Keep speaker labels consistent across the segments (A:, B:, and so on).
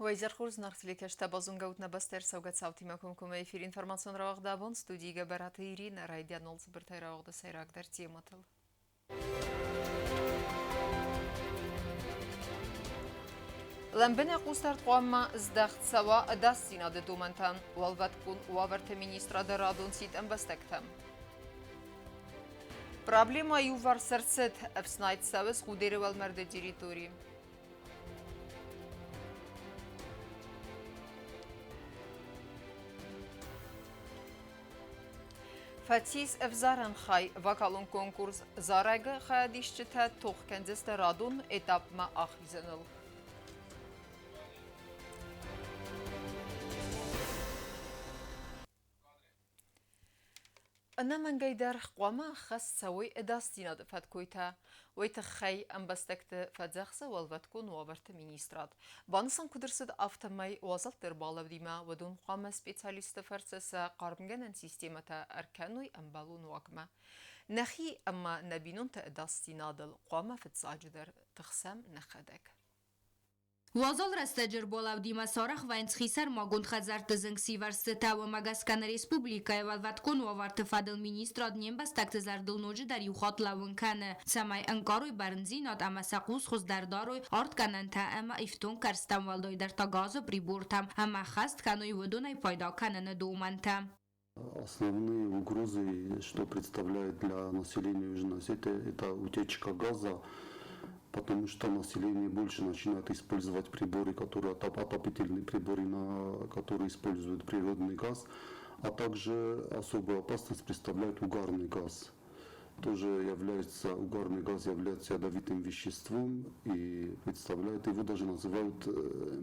A: Вайзер хурз нархликеш табазунга утна бастер саугат савти макумкума эфир информацион равах дабон студига бараты Ирина райдя 01 равахда сайрак дар тематыл. Лэмбэна қустарт қуамма здахт сава даст синады думантан уалват кун уаварты министрада радун сит амбастактам. Проблема ювар сарцет эпснайт савес худere валмарда территории. Фатис эвзаран хай вакалун конкурс зарайга хаядишчита тухкензеста радун этапма ахизаныл. أنا من قيدر قوما خاص سوي إداستينا دفت كويتا ويتخي أم بستكت فدزخصة والفتكون وابرت مينيسترات بانسان كدرسد أفتماي وزل تربالة ديما ودون قوما سبيتاليست فرسسا قاربنغان سيستيمة أركانوي أم بالون واقما نخي أما نبينون تأداستينا دل قوما فتساجدر تخسم نخدك
B: وازال رستجر بالاودی مسارخ و انتخیسر ماگوند خزرت زنگسی ورسته و مگسکن ریسپوبلیکای والوت کن و وارت فادل مینیستراد نیم بستکت زردل نوجه در یوخات لون کنه سمای انکاروی برنزینات اما سقوز خوز درداروی آرد کنن تا اما افتون کرستم والدوی در تا گازو прибортам اما خست کنوی ودونای пайда کنن دومنتم.
C: Основные угрозы, что представляет для населения Южной Осетии, это утечка газа, потому что население больше начинает использовать приборы, которые отопительные приборы, которые используют природный газ, а также особую опасность представляет угарный газ. Угарный газ является ядовитым веществом и представляет, его даже называют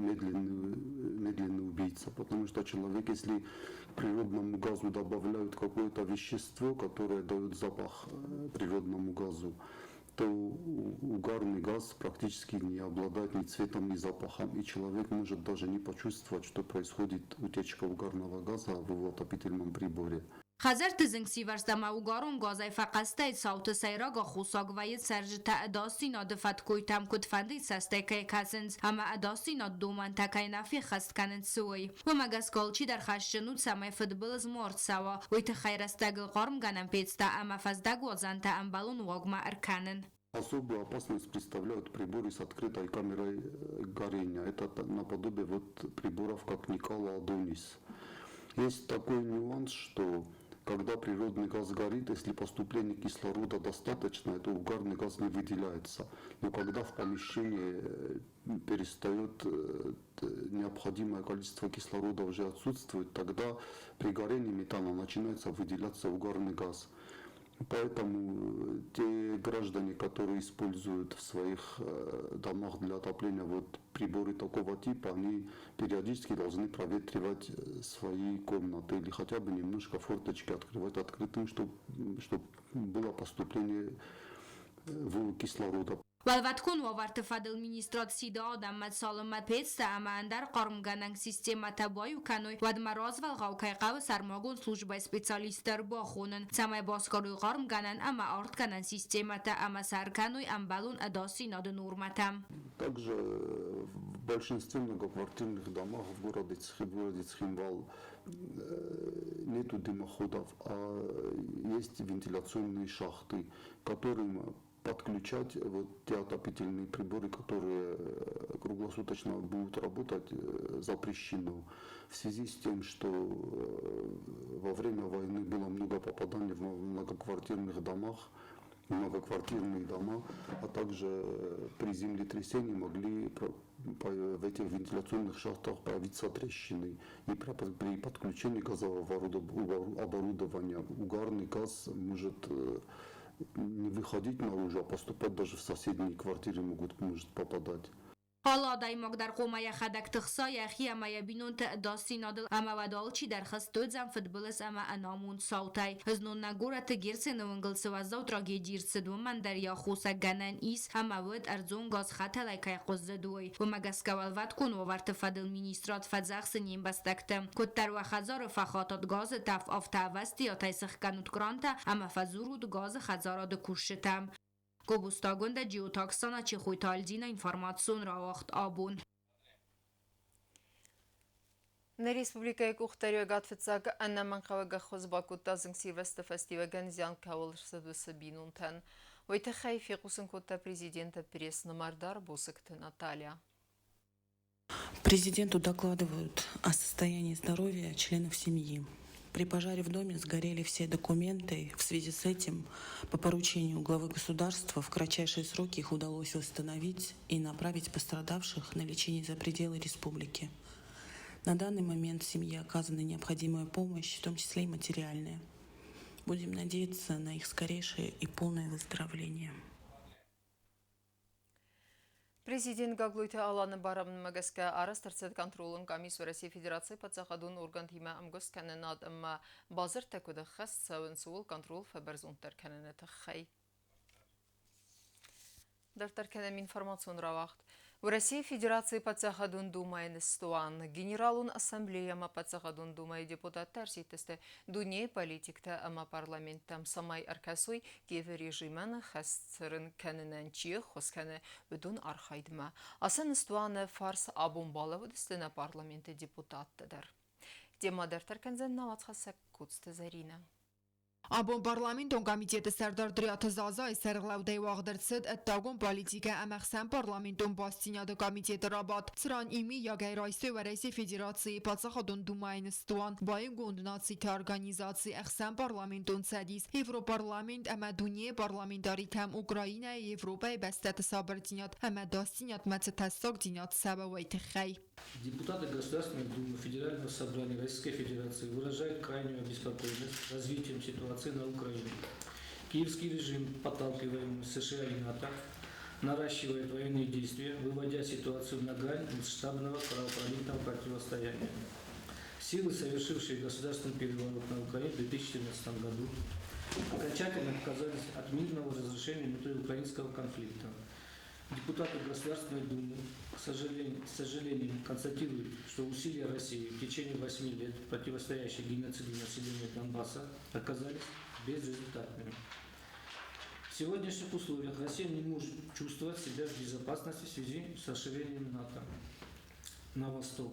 C: медленный убийца, потому что человек, если к природному газу добавляют какое-то вещество, которое дает запах природному газу, то угарный газ практически не обладает ни цветом, ни запахом, и человек может даже не почувствовать, что происходит утечка угарного газа в его отопительном приборе.
B: خزرت زنگسی ورستما اوگارون گازای فقسته ساوت سیراگا خوساگ و ید سرج تا اداستی نادفت کویتم کد فندی سسته که کسنز اما اداستی ناد دومن تکای نفی خست کنند سوی و مگس کالچی در خشنود سمای فدبل از مورد سوا و ایت خیرستگل قارم گنم پیتستا اما فزدگ وزن تا امبالون واگما ارکنن.
C: Особую опасность представляют приборы с открытой камерой горения. Это наподобие приборов, как Никола Адонис. Есть такой нюанс, что когда природный газ горит, если поступления кислорода достаточно, то угарный газ не выделяется. Но когда в помещении перестает необходимое количество кислорода уже отсутствует, тогда при горении метана начинается выделяться угарный газ. Поэтому те граждане, которые используют в своих домах для отопления приборы такого типа, они периодически должны проветривать свои комнаты или хотя бы немножко форточки открывать открытым, чтобы было поступление кислорода.
B: والوت کن و ورت فادل مینیسترات سیده آدم مد سالم پیتسته اما اندر قارم گننگ سیستم تبایو کنوی ود مراز والغاو که قو سرماگون سلوجبای سپیسالیستر با خونن سمای باسکاروی قارم گنن اما آرد کنن سیستم تا اما سر کنوی ام بالون اداسی ناد نورمتم.
C: Также в большинстве многоквартирных домах в городе Цхинвал нету дымоходов, а есть вентиляционные шахты, которым подключать те отопительные приборы, которые круглосуточно будут работать, запрещено. В связи с тем, что во время войны было много попаданий в многоквартирные дома, а также при землетрясении могли в этих вентиляционных шахтах появиться трещины. И при подключении газового оборудования угарный газ может не выходить наружу, а поступать даже в соседние квартиры может попадать.
B: حالا دای مگ در قومه خدک تخصا یخی اما یبینون داستی نادل اما ودال چی در خست دود زن فدبلس اما انامون ساوتای هزنون نگوره تگیرس نونگل سوازدو تراگیدیر سدو من در یا خوصا گنن ایس اما ود ارزون گاز خطه لایکای قزده دوی و مگس کولوت کن و ورت فدل مینیسترات فدزخس نیم بستکتم کد تر و خزار فخاتات گاز تف آفتا وستی یا تایسخ کنود کرانتا اما فزورود گاز خزاراد کشتم. Кобустагунда Джиотаксана Чехуйтальдина информацион равахт абун.
A: На республикայի կուղտարյո գատվծակ աննաման խավագախոզ բակուտազնք Սիլվեստը ֆեստիվագան զյան կավալրսը վսաբինունթան. Ոյթը խայ ֆիղուսն կոտա президента пресс намардар бусыкты Наталья.
D: Президенту докладывают о состоянии здоровья членов семьи. При пожаре в доме сгорели все документы. В связи с этим, по поручению главы государства, в кратчайшие сроки их удалось восстановить и направить пострадавших на лечение за пределы республики. На данный момент семье оказана необходимая помощь, в том числе и материальная. Будем надеяться на их скорейшее и полное выздоровление.
A: Президент Гаглуйта Аланы Барамн Магаска Арастарцет контролын комиссию России Федерации подсахадун орган тима амгос каненад амма базар такуда хас савын сул контрол фаберзунтер каненет хай. Дартар канем информацион равахт. В России Федерации подсахадун думай стуан. Генералун ассамблеяма подсахадун думай депутаттар ситесте дуне политикта ама парламенттам самай аркасуй геве режиман хасцырын каненанчи хоскане будун архайдма. Асан стуан фарс абумбала будестена парламенте депутаттадар. Тема дартар канзен наватхасак куцте Зарина.
E: Abon parlamenton komiteti Serdar Driyatı Zazay serglavdey vağdırtsıd ettagon politika əməxsən parlamenton bastinyadı komiteti rabat Sıran imi yagay raysi ve reysi federatsiyi patsaxadon dumayını stuan bayın gondunatsi organizatsi əxsən parlamenton sədis Evroparlament əmə duniye parlamentari təm Ukrayna Evropay bəstəti sabırdinyat əmə dastinyat məti təssaq dinyat səbəvəyti xəy.
F: Депутаты Государственной Думы Федерального собрания Российской Федерации выражают крайнюю обеспокоенность развитием ситуации на Украине. Киевский режим, подталкиваемый США и НАТО, наращивает военные действия, выводя ситуацию на грань масштабного кровопролитного противостояния. Силы, совершившие государственный переворот на Украине в 2014 году, окончательно отказались от мирного разрешения внутриукраинского конфликта. Депутаты Государственной Думы, к сожалению, констатируют, что усилия России в течение 8 лет, противостоящие геноциду населения Донбасса, оказались безрезультатными. В сегодняшних условиях Россия не может чувствовать себя в безопасности в связи с расширением НАТО на восток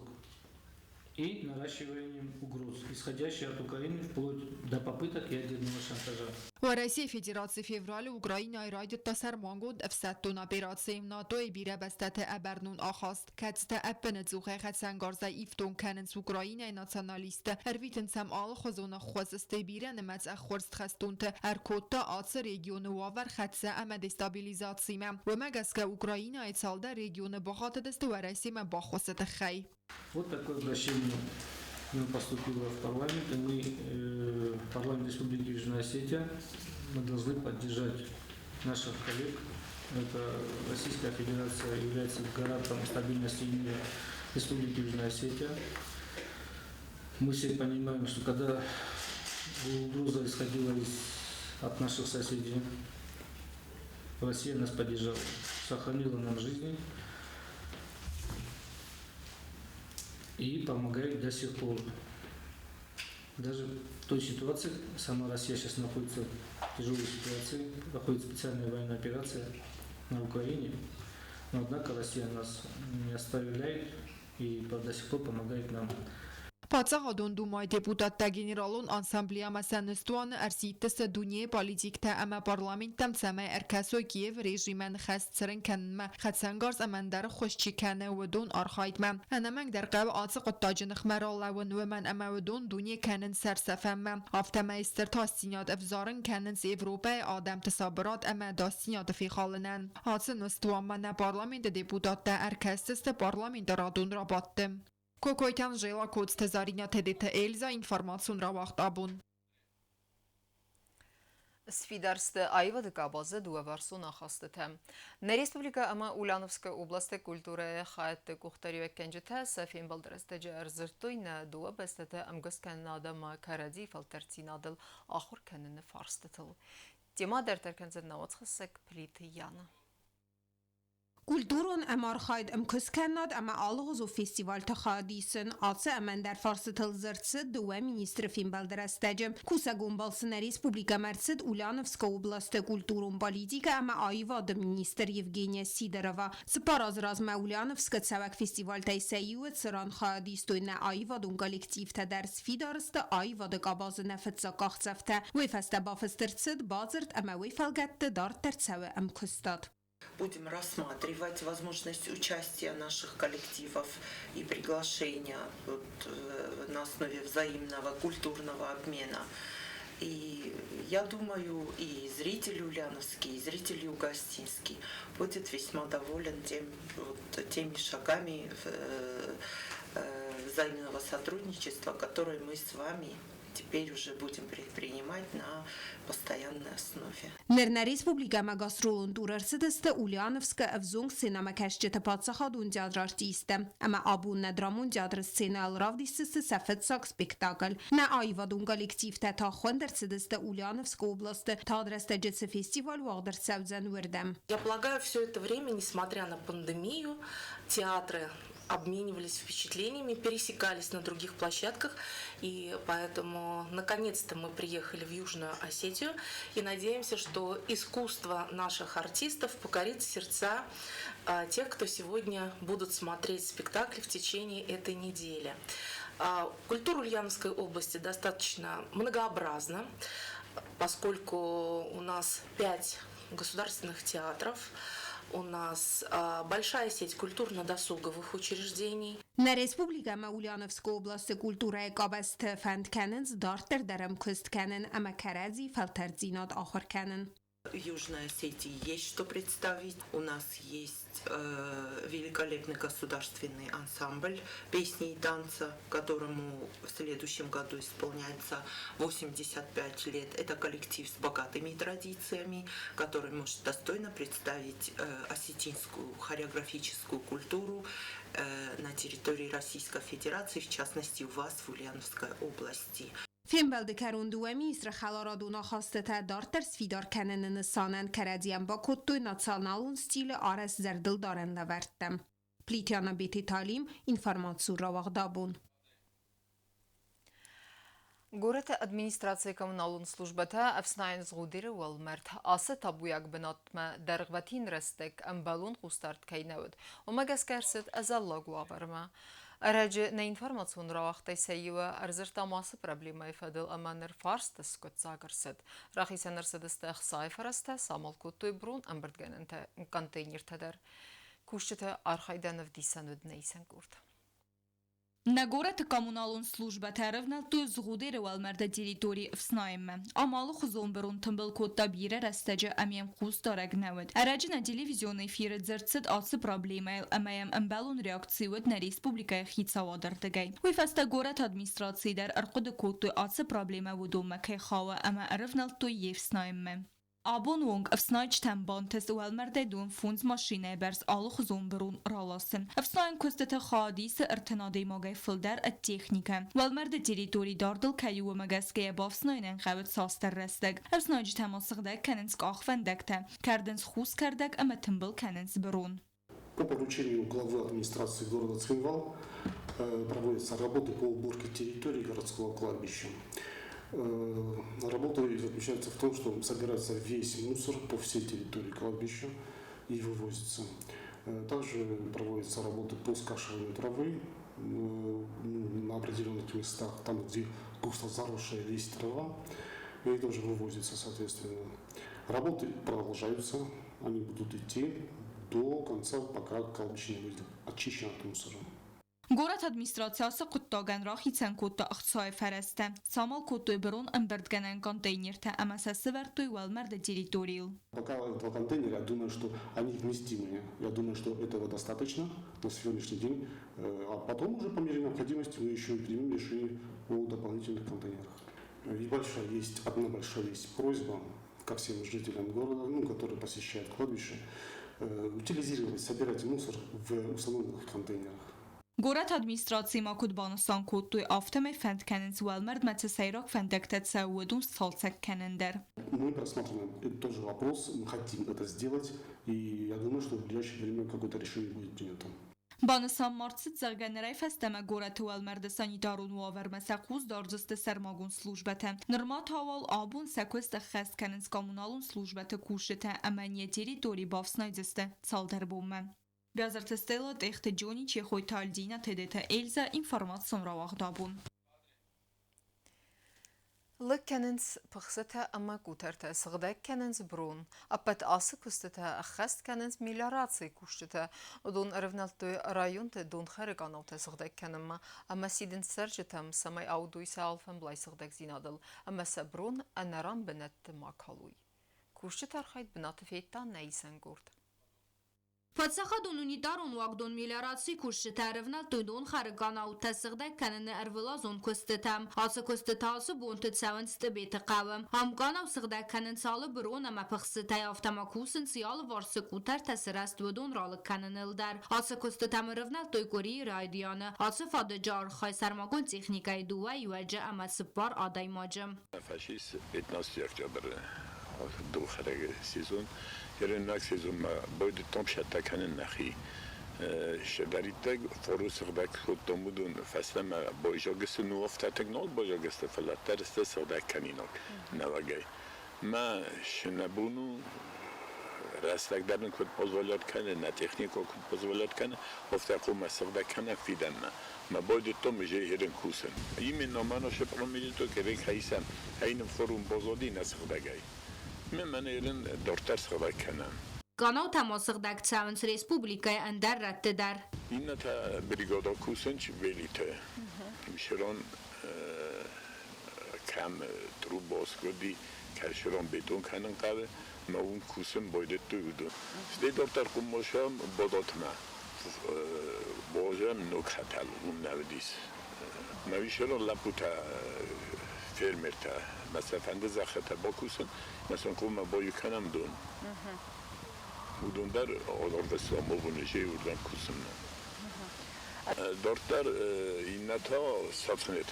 F: и наращиванием угроз, исходящих от Украины вплоть до попыток ядерного шантажа.
E: و رئیس فدراسیون فevral اوکراینای راید تسرمان گود افساتون اپراسیم ناتوی بیره بستت ابرنون آخاست کتست اپن زوخه خد سنگارزای ایفتون کننس اوکراینای ناسیونالیست هرویتن سم آل خوزون خوزسته بیره نمت اخورست خستونت ارکوتا آتس ریگیون واور خدسه اما دستابیلیزاتسیم و مگسکه اوکراینای سالده ریگیون بخات دست و رئیسیم باخوست خی.
F: Вот такое обращение поступило в парламент, и мы, парламент Республики Южная Осетия, мы должны поддержать наших коллег. Это Российская Федерация является гарантом стабильности и мира Республики Южная Осетия. Мы все понимаем, что когда угроза исходила от наших соседей, Россия нас поддержала, сохранила нам жизни и помогает до сих пор. Даже в той ситуации, сама Россия сейчас находится в тяжелой ситуации, проходит специальная военная операция на Украине, но однако Россия нас не оставляет и до сих пор помогает нам.
E: Պատսաղադոն դումայ դեպուտատտա գեներալոն անսամբլիա մասանստուան արսիտս դունիե պոլիտիկտա ամա պարլամենտամ ծամայ արկասոյ Կիև ռեժիմեն խասցրն կնմա խացանգարս ամանդար խոշչի կանը վդոն արխայդմա անամանք դարqab ացı qottacınıq mərallawın vəmən əmə vdon duniyə kənin sərsəfəmmə avtaməyistər tasdinyat əvzarın kənin Evropay adam təsabırat əmə dasdinyat fixalınən ацı nստуanmana parlamentə deputatda արկasıstə parlamentə radon rabattım. Կոկոյթյան ժելակոց թեզարինյա թեդեթը Էլզա ինվարմացուն ռավաղտ աբուն։
A: Սվիդարստը այվը դկաբազը դուավարսուն ախաստըթը։ Ներ Республика ама Ульяновская область культуры хайты кухтаревек кенжете Сафин балдырастыжы арзыртуйна дуа бестete амгос канадама каради фалтертинадыл ахур каныны фарстытыл. Тема дәртер кензен наватхысык плиты яна.
G: Kulturun emarxayd imkuskennad ama alğız o festival taxadisın atse emen der farsıtıl zırtsı duve ministri film belderestecim. Kusa gumbalsın Respublika Mersid Ulanovska oblasti kulturun politika ama ayva da minister Yevgenia Sidorova. Sparaz razma Ulanovska cevek festival tejseyivet sıran xadistoy ne ayva dun kolektivte ders fidarıstı ayva da gabazı nefetsa qaxtsefte. Ve feste bafıstırtsid bazırt ama ve felgette dar tercewe imkustad.
H: Будем рассматривать возможность участия наших коллективов и приглашения на основе взаимного культурного обмена. И я думаю, и зритель ульяновский, и зритель югостинский будет весьма доволен теми шагами взаимного сотрудничества, которые мы с вами теперь уже будем предпринимать на постоянной основе.
G: Nirna Respublika me gastrolun durarsidiste Ulyanovska evzung sinema keşçete patsaxadun teatrartiste. Ama abun ne dramun teatr scena alravdististe sefet sak spektakl. Ne ayvadun kolektivte ta xwendersidiste Ulyanovska oblasti tadreste cetse festival vagdar sevzen vurdem.
I: Я полагаю, все это время, несмотря на пандемию, театры обменивались впечатлениями, пересекались на других площадках, и поэтому наконец-то мы приехали в Южную Осетию и надеемся, что искусство наших артистов покорит сердца тех, кто сегодня будут смотреть спектакли в течение этой недели. Культура Ульяновской области достаточно многообразна, поскольку у нас 5 государственных театров, у нас большая сеть культурно-досуговых учреждений.
G: Na Respublika me Ulyanovska oblasti kultúra qabast fent kenens darter derem köst kenen ama karazi felterzinat ахор kenen.
H: В Южной Осетии есть что представить. У нас есть великолепный государственный ансамбль песни и танца, которому в следующем году исполняется 85 лет. Это коллектив с богатыми традициями, который может достойно представить осетинскую хореографическую культуру на территории Российской Федерации, в частности у вас в Ульяновской области.
G: Film beldekarun duemi isra xalaraduna xastete darter svidar kenen nisanen karadiyem ba kottoy naționalun stil ares zerdil daren levertem. Plitiana beti talim informatsiu ravagdabun.
A: Гората администрация коммуналун службата афснайн згудири уалмерт асы табуяк бинатма даргватин рестек амбалун хустарт кайнауд. Омагас керсет азалла гуаварма. Aracı ne informasyon ravaqtay seyiva arzır taması problema ifadil amanır farsta skot zagırsıd. Rahisenir sıdıstă sayfarasta samal kutuy brun ambırtganın konteyner tadar. Kuşçıta arxaydanıv disan ödneysen kurd.
B: Нагората коммуналун служба тарифнал ту згудери валмерда территории в снайме. Амалу хузон берун тымбыл котта бире растеже амием хуз дараг навод. Араджина телевизионный эфир дзерцит асы проблемайл амаем амбалун реакциюд на республика хитсавадыр дегай. Уйфаста горат администрации дар арқуды котту асы проблема вудума кай хава ама арифнал ту ев снайме. Abon wong afsnaich tembantes uelmerde dun funds maschine bers alle gezonberun ralassen. Afsnain kostete khadise irtinade magay filder at technika. Uelmerde territori dardel kayu magaske bafsnainen qawet saster resteg. Afsnaich temasıqda kanensk akhvendekte. Kardens khus kardek ama timbel kanens berun.
J: По поручению главы администрации города Цхинвал проводятся работы по уборке территории городского кладбища. Работа заключается в том, что собирается весь мусор по всей территории кладбища и вывозится. Также проводятся работы по скашиванию травы на определенных местах, там, где густо заросшая есть трава, и тоже вывозится, соответственно. Работы продолжаются, они будут идти до конца, пока кладбище не будет очищено от мусора.
B: Город администрациясы құттаған рахицен котта ықсай фәресті. Самал коттой бірон ымбірдгенен контейнерті әмәсәсі вәртой уәлмәрді территорию.
J: Пока этого контейнера, я думаю, что они вместимые. Я думаю, что этого достаточно на сегодняшний день. А потом уже по мере необходимости мы еще примем решение о дополнительных контейнерах. Одна большая просьба ко всем жителям города, которые посещают кладбище, утилизировать, собирать мусор в установленных контейнерах.
K: Գորաթ ադմինիստրացիի մակուդբանստան կոտույ ավտեմե ֆենդ կենենց ուելմերդ մեծսայրոք ֆենդեկտեց սաուդուն սոլցեք կենендер.
J: Мы просматриваем этот тоже вопрос, мы хотим это сделать, и я думаю, что в ближайшее время какое-то решение будет принято.
K: Բանսան մարցից զարգաներայ ֆեստեմը գորաթ ուելմերդը սանիտարուն ու ավերմեսախուզ դարձստը սերմագուն սլուժբեթը նրմատ հավալ աբուն սեքվեստը խեստ կենենց կոմունալուն սլուժբեթը կուշեթը ամենյե տերիտորի բավսնայձստը ցալդերբում է. Բյազարթստելը տեխտը ջոնի չեխոյթալդինա թեդեթը Էլզա ինֆորմացիոն ռավաղդաբուն.
A: Լքենենց պխսեթը ամա կութերթը սղդեք կենենց բրուն, ապետ асы կուստեթը ախեստ կենենց միլարացի կուշտեթը, ուդուն ռվնալտույ ռայունտը դուն խերեկանովթը սղդեք կենմա, ամա սիդին սերջետեմ սամայ աուդույսը ալվեն բլայ սղդեք զինադլ, ամա սա բրուն անարան բնետը մակալույ. Կուշտեթ արխայդ բնատը ֆեյտան նայիսեն գուրդ.
B: Պատսախադուն ունիտարուն ու ագդուն միլարացի կուշտը արևնալ տույդուն խարական աուտը սղդեք կենենը արվլազուն կուստետամ, ացը կուստետալսը բունտը ծավն ստբետը qavım. Համկանավ սղդեք կենեն ցալը բրուն ամա պխսետայ ավտամակուսն ցիալը վարսը կուտար տասրաստ վդուն ռալը կենենելդար. Ացը կուստետամ արևնալ տույկորի ռայդիանը, ացը ֆադեջար խայսարմակուն տեխնիկայի դուվա յուաջը ամա սպար ադայմաջը.
L: Ֆաշիստ etnosiyakçaları doğru sezon yerine sezon boydu tam şatakanın nahi şedarite forusırdak kutumudun faslama boyjogısı nuofta teknol boyjogısı falatar iste sırdakanınok navagay ma şnabunu rastladığın kod pozvolat kanı na tekniko kod pozvolat kanı ofta kuma sırdakana fidanna ma boydu tam jeherin kusen yemin nomano şepromilito kerek haysam aynı forum bozodi nasırdagay من ایران دورتر صحبت کنم.
B: Կանավ թամոսղդակ ցավնց ռեսպուբլիկայի ընդար ռատտդար.
L: این تا بریگادا کوسنچ ولیته. میشران کم درو باز کردی کارشران بدون کنن قبل ما اون کوسن باید دویدون. ستی دورتر کم باشم باداتما بازم نکهتل اون نودیس. میشران لپوتا فرمرتا مثلا فنده زخته با کوسن مثلا کوم با یکنم دون بودن در آلارد ساموونجی وردن کوسن دارتر این نتا ساتنت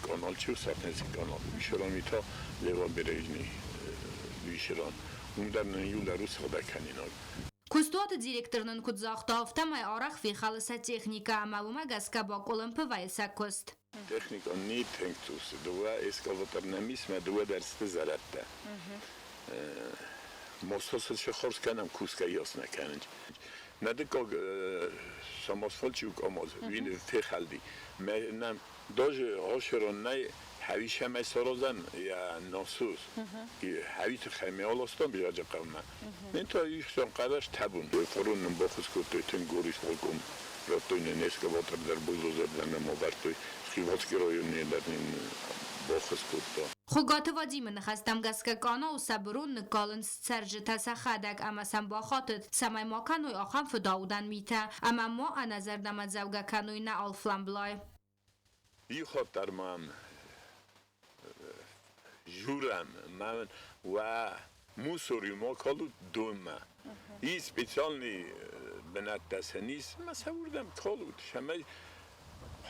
L: کانال چیو ساتنت کانال ویشرانی تا لیوان برژنی ویشران اون در نیول روز خدا کنینال
B: Կուստուատը դիրեկտորնն կուտզախտը ավտամայ արախ վիխալսա տեխնիկա ամավումա գասկա բակոլն պվայսա կուստ.
L: Техника не тенктус, дуа эскаваторнамисма дуа дерсте заратта. Мостос шехорс канам куска ясна канج. Надо как самосфальчук амаз, вин фехалди. Нам даже ошероннай هویشه می سرازن یا ناسوس که هویت خمیالستان بیاج قومه من تا ایشان قدرش تبون فرون باخوز کرده تن گوریش بکن راتوی نسکه واتر در بزرگ در نماورتوی خیواتکی رایونی در این باخوز کرده
B: خوگات وادیم نخستم گسکه کانا و سبرون نکالن سرج تسخدک اما سم باخاتت سمای ما کنوی آخم فداودن میته اما ما انظر دمت زوگه کنوی نه آلفلان بلای
L: ای خاطر من جورم من و موسوری ما کالو دوما این سپیشالی بنات دستنیس مثلا وردم کالو شما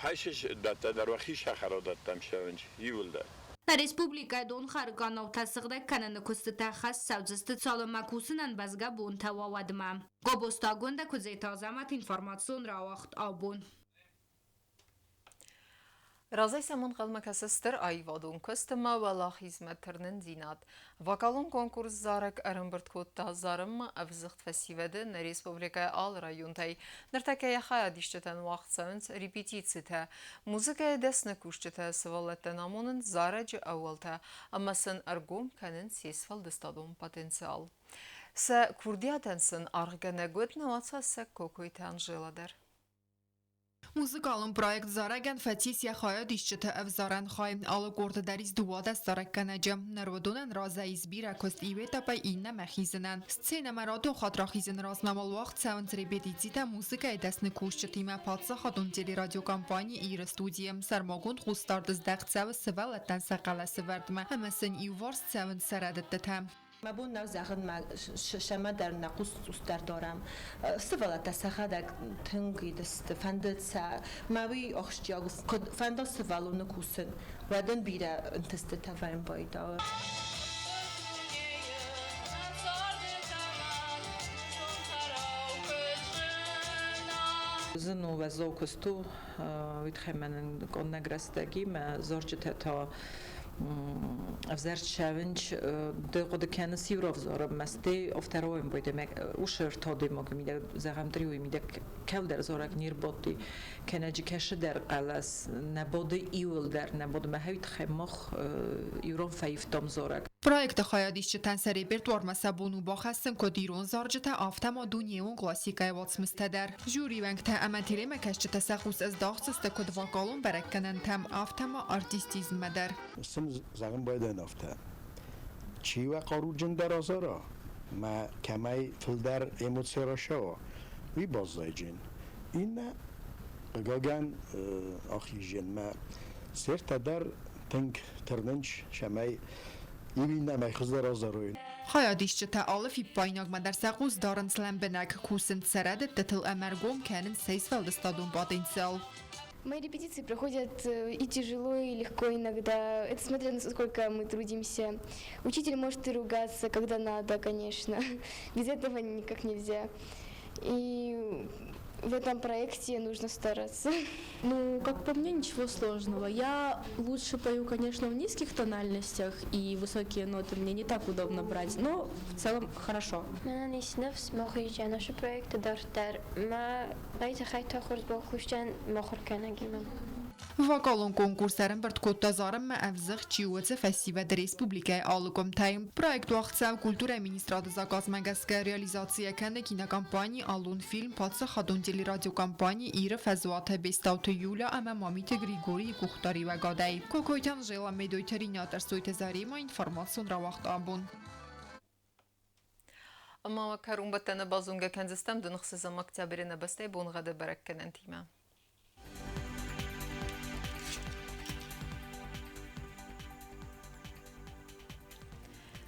L: هشش داده در وقتی شخرا دادم شونج یولده
B: Respublika don xarqanov tasıqda kanını kustita xas savcıstı çalımakusunan bazga bun tavavadma. Qobostagonda kuzeyta azamat informasyon ravaqt abun.
A: Razay Samon qalmakasıstır ayvadun kostuma vala hizmetlerinin zinat. Vakalun konkurs zarek arımbırt kodda zarım avzıxt fesivede na Respublikaya al rayuntay. Nırtakaya xaya dişçeten vaxt savunc repetitsite. Muzikaya desne kuşçete sıvalletten amonun zaracı avvalta. Amasın argum kanın sesfal destadun potensial. Se kurdiyatensin argana götne vatsa se kokoytan jıladır.
E: Muzikалун проект Зараган Фатисия хая дишчета авзаран хай алы горда дариз дуада Зараканаджа нарвадунан раза избира кост ивета па инна махизанан сцена маратон хатрахизан разнамал вақт саунс репетицита музыка эдасны кушчатима патса хатун телерадиокомпания ира студиям сармагун хустардыз дақцавы сывалаттан сақаласы вардма хамасын иварс саунс сарадаттатам
M: ما بون ناو زاغن ما شما در نقص در دارم سوالا تسخه تنگی دست فندت سا ما وی آخش جاگس فندا سوالو نکوسن ودن بیره انتست تفاهم بایدا
N: زنو و زوکستو ویتخمن کننگرستگی ما زورجت تا افزار شاونج دقیق کنه سیروف زارم مستی افترایم بوده مگ اوشر تادی مگ میده زغم دریوی میده کل در زورک نیر بودی کنه جکش در قلاس نبوده ایول در نبوده مهویت خمخ یورون فیفتم زورک
E: Проект хаядишче тансари бертвар масабуну бахастен ко дирон заржета автама дуньеун классикай вацмыстадар. Жюри вангта аматире макашче тасахус аз дахсысты ко двакалун баракканан там автама артистизм мадар.
O: سم زغم باید نافته چی و قارو جندر آزارا ما کمی فلدر ایموتسیرا شوا وی بازای جن این گاگن آخی جن ما سر تدر تنگ ترننج شمای ایوین نمی خزر آزاروین
E: Хаядишче та алфи пайнаг мадар сaqус даран слэмбенак кусен царадет детал амаргом канен сейсвалда стадун потенциал.
P: Мои репетиции проходят и тяжело, и легко иногда. Это смотря насколько мы трудимся. Учитель может и ругаться, когда надо, конечно. Без этого никак нельзя. И в этом проекте нужно стараться.
Q: Ну, как по мне, ничего сложного. Я лучше пою, конечно, в низких тональностях, и высокие ноты мне не так удобно брать, но в целом хорошо.
R: من نیست نفس مخرج جناش پروژه دارتر ما باید خیلی خورد با خوشن مخور کنگیم.
E: Вокалон конкурсарен барткоттазарым ма авзых чиуэце фестиваль республикай алыком тайм. Проект вахтсав культура министрады заказ магаска реализация кенде кинокомпании алун фильм патса хадун телерадиокомпании ира фазуата 29 июля ама мамите Григорий Кухтари ва гадай. Кокойтан жела медой теринатор сойте зарима информацион равахт абун.
A: أما كارون بتنا بازونجا كان زستم دون خصيصا مكتبرنا بستي بون غدا بركن انتيما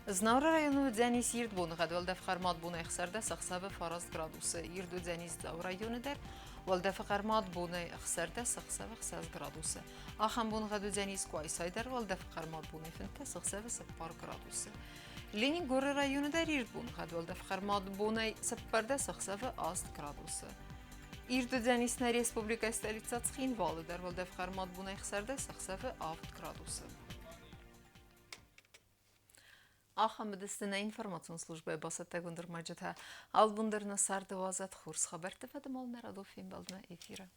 A: Знаура району дзянис ирд бун гадвалдаф хармат бун ихсарда сахсабы фараз градусы ирду дзянис зау району дар валдаф хармат бун ихсарда сахсабы хсаз градусы ахам бун гаду дзянис куайсай дар валдаф хармат бун финта сахсабы сапар градусы Ленин горы району дар ирд бун гадвалдаф хармат бун сапарда сахсабы аст градусы ирду дзянис на республика столица цхин валы дар валдаф хармат бун ихсарда сахсабы авт градусы آخام بدستنا اینفرماسیون службы басатта гундурмаджата албундерна сарды вазат хурс хабар тефадмал нарадо фин балдна эфира